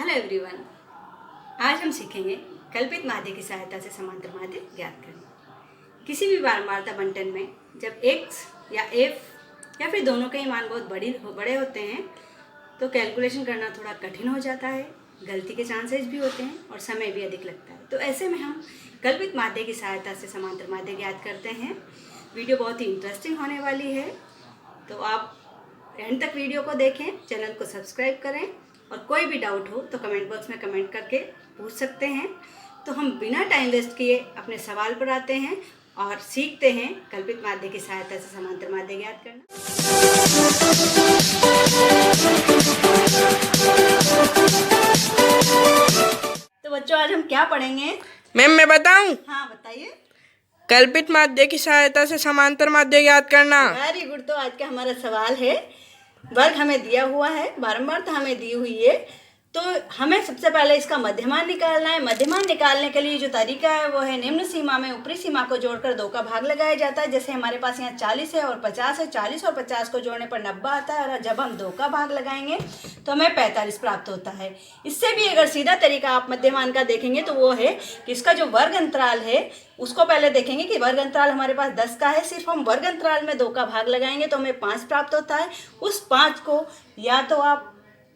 Hello everyone, आज हम सीखेंगे कल्पित माध्य की सहायता से समांतर माध्य ज्ञात करना। किसी भी बारंबारता बंटन में जब x या f या फिर दोनों के ही मान बहुत बड़े होते हैं तो कैलकुलेशन करना थोड़ा कठिन हो जाता है, गलती के चांसेस भी होते हैं और समय भी अधिक लगता है। तो ऐसे में हम कल्पित माध्य की सहायता से समांतर माध्य ज्ञात करते हैं। वीडियो बहुत ही इंटरेस्टिंग होने वाली है, तो आप एंड तक वीडियो को देखें, चैनल को सब्सक्राइब करें और कोई भी डाउट हो तो कमेंट बॉक्स में कमेंट करके पूछ सकते हैं। तो हम बिना टाइम वेस्ट किए अपने सवाल पर आते हैं और सीखते हैं कल्पित माध्य की सहायता से समांतर माध्य ज्ञात करना। तो बच्चों, आज हम क्या पढ़ेंगे? मैम मैं बताऊं? हाँ बताइए। कल्पित माध्य की सहायता से समांतर माध्य ज्ञात करना। Very good. तो आज का हमारा सवाल है, वर्ग हमें दिया हुआ है, बारंबारता हमें दी हुई है, तो हमें सबसे पहले इसका मध्यमान निकालना है। मध्यमान निकालने के लिए जो तरीका है वो है निम्न सीमा में ऊपरी सीमा को जोड़कर 2 का भाग लगाया जाता है। जैसे हमारे पास यहाँ 40 है और 50 है, 40 और 50 को जोड़ने पर 90 आता है और जब हम 2 का भाग लगाएंगे तो हमें 45 प्राप्त होता है। इससे भी अगर सीधा तरीका आप मध्यमान का देखेंगे तो वो है कि इसका जो वर्ग अंतराल है उसको पहले देखेंगे कि वर्ग अंतराल हमारे पास 10 का है। सिर्फ हम वर्ग अंतराल में 2 का भाग लगाएंगे तो हमें 5 प्राप्त होता है। उस 5 को या तो आप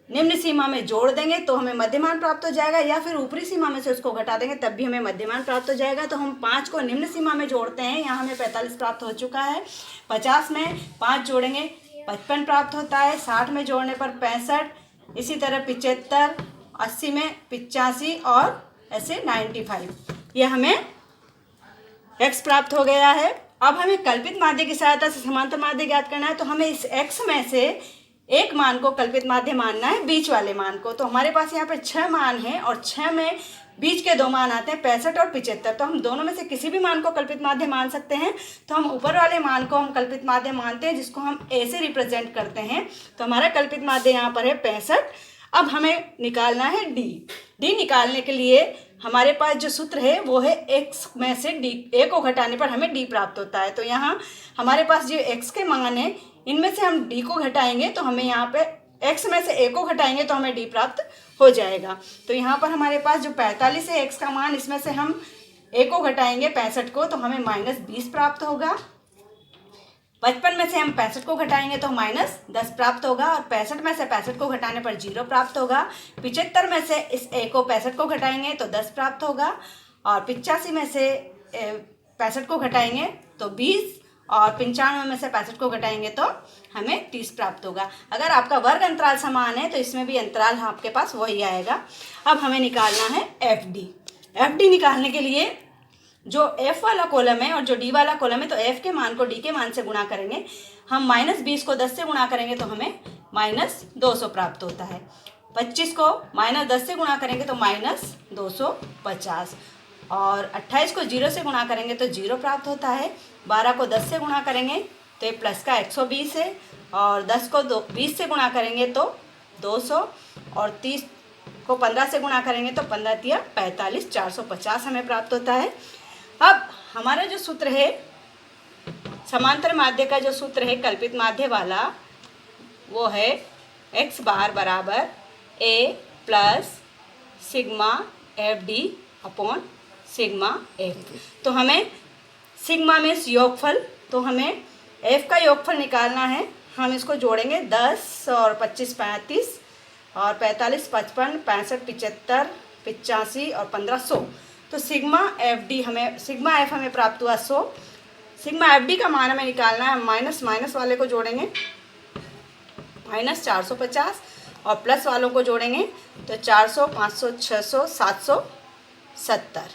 निम्न सीमा में जोड़ देंगे तो हमें मध्यमान प्राप्त हो जाएगा, या फिर ऊपरी सीमा में से उसको घटा देंगे तब भी हमें मध्यमान प्राप्त हो जाएगा। तो हम 5 को निम्न सीमा में जोड़ते हैं, यहाँ हमें 45 प्राप्त हो चुका है। 50 में 5 जोड़ेंगे 55 प्राप्त होता है, 60 में जोड़ने पर 65, इसी तरह 75, 80 में 85 और ऐसे 95, ये हमें x प्राप्त हो गया है। अब हमें कल्पित माध्य की सहायता से समांतर माध्य ज्ञात करना है, तो हमें इस x में से एक मान को कल्पित माध्य मानना है, बीच वाले मान को। तो हमारे पास यहाँ पे 6 मान हैं और 6 में बीच के 2 मान आते हैं 65 और 75। तो हम दोनों में से किसी भी मान को कल्पित माध्य मान सकते हैं। तो हम ऊपर वाले मान को हम कल्पित माध्य मानते हैं, जिसको हम a से रिप्रेजेंट करते हैं। तो हमारा कल्पित माध्य यहाँ पर है 65। अब हमें निकालना है d निकालने के लिए हमारे पास जो सूत्र है वो है x में से a को घटाने पर हमें d प्राप्त होता है। तो यहाँ हमारे पास जो x के मान है इनमें से हम d को घटाएंगे तो हमें यहाँ पे x में से a को घटाएंगे तो हमें d प्राप्त हो जाएगा। तो यहाँ पर हमारे पास जो 45 है x का मान, इसमें से हम a को घटाएंगे 65 को तो हमें -20 प्राप्त होगा। 55 में से हम 65 को घटाएंगे तो -10 प्राप्त होगा और 65 में से 65 को घटाने पर 0 प्राप्त होगा। 75 में से इस a को 65 को घटाएंगे तो 10 प्राप्त होगा और 85 में से 65 को घटाएंगे तो 20 और 95 में से 65 को घटाएंगे तो हमें 30 प्राप्त होगा। अगर आपका वर्ग अंतराल समान है तो इसमें भी अंतराल आपके पास वही आएगा। अब हमें निकालना है FD निकालने के लिए जो f वाला कॉलम है और जो d वाला कॉलम है, तो f के मान को d के मान से गुणा करेंगे। हम -20 को 10 से गुणा करेंगे तो हमें -200 प्राप्त होता है। 25 को -10 से गुणा करेंगे तो -250 और 28 को 0 से गुणा करेंगे तो 0 प्राप्त होता है। 12 को 10 से गुणा करेंगे तो ये प्लस का 120 है और 10 को 20 से गुणा करेंगे तो 200 और 30 को 15 से गुणा करेंगे तो 15 तिया 45, 450 हमें प्राप्त होता है। अब हमारा जो सूत्र है समांतर माध्य का, जो सूत्र है कल्पित माध्य वाला, वो है x बार बराबर a plus sigma FD upon sigma f। तो हमें सिग्मा में योगफल, तो हमें f का योगफल निकालना है। हम इसको जोड़ेंगे 10 और 25 35 और 45 55 65 75 85 और 15 100। तो सिग्मा f हमें प्राप्त हुआ 100। सिग्मा FD का मान हमें निकालना है। माइनस वाले को जोड़ेंगे -450 और प्लस वालों को जोड़ेंगे तो 400 500 600 770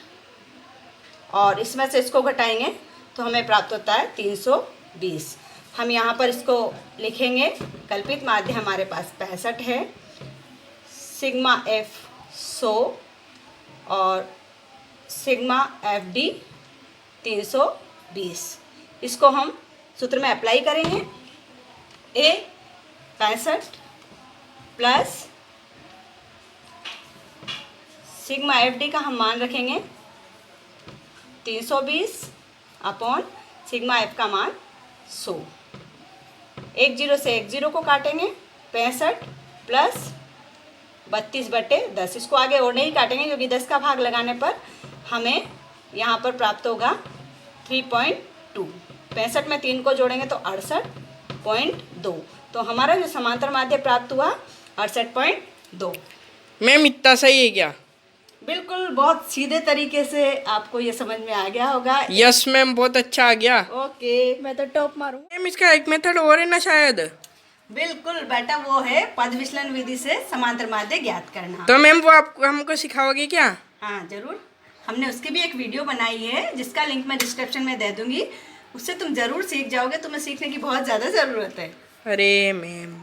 और इसमें से इसको घटाएंगे तो हमें प्राप्त होता है 320। हम यहाँ पर इसको लिखेंगे। कल्पित माध्य हमारे पास 65 है, सिग्मा f 100 और सिग्मा FD 320। इसको हम सूत्र में अप्लाई करेंगे। a 65 प्लस सिग्मा FD का हम मान रखेंगे 320 अपॉन सिग्मा f का मान 100। 1 0 से 1 0 को काटेंगे 65 प्लस 32/10। इसको आगे और नहीं काटेंगे क्योंकि 10 का भाग लगाने पर हमें यहाँ पर प्राप्त होगा 3.2। 65 में 3 को जोड़ेंगे तो 68.2। तो हमारा जो समांतर माध्य प्राप्त हुआ 68.2। मैम इतना सही है क्या? बिल्कुल, बहुत सीधे तरीके से आपको ये समझ में आ गया होगा। यस मैम, बहुत अच्छा आ गया। ओके, मैं तो टॉप मारूं। मैम इसका एक मेथड और है ना शायद? बिल्कुल बेटा, वो है पद विचलन विधि से समांतर माध्य ज्ञात करना। तो मैम वो आप हमको सिखाओगे क्या? हाँ जरूर, हमने उसकी भी एक वीडियो बनाई है जिसका लिंक मैं डिस्क्रिप्शन में दे दूंगी। उससे तुम जरूर सीख जाओगे, तुम्हें सीखने की बहुत ज़्यादा ज़रूरत है। अरे मैम